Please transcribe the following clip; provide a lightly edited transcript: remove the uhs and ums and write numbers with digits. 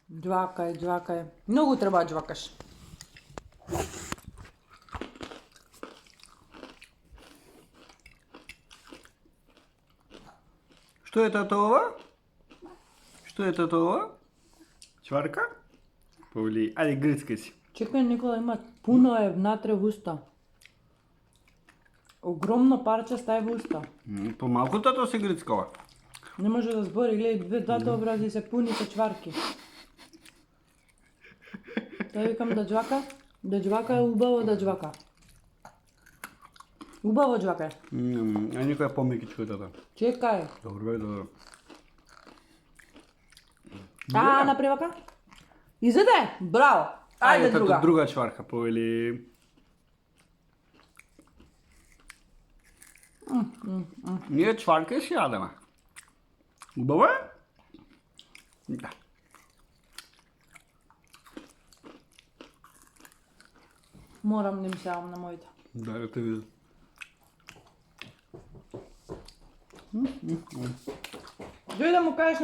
Đvakaj, đvakaj. Много treba da đvakaš. Что это това? Что это това? Чварка? Павли, айде гръцкай си. Чекай, Никола, има puno е внатре в уста. Огромно парче стай в уста. По-малко тато си гръцкала. Не може да збори, гледай, двата образи се пуни со чварки. Той викам да джвака. Да джвака е убаво да джвака. Убаво джвака. А никой по-мекичко е тата. Чекай. Добре, добре. Напривака? Изеде! Браво! Айде Тато друга. друга чварка, Павли. Ние чварка ще ядем. Убаво е? Да. Морам да им сявам на моите. Да те видя. Дой да му кажеш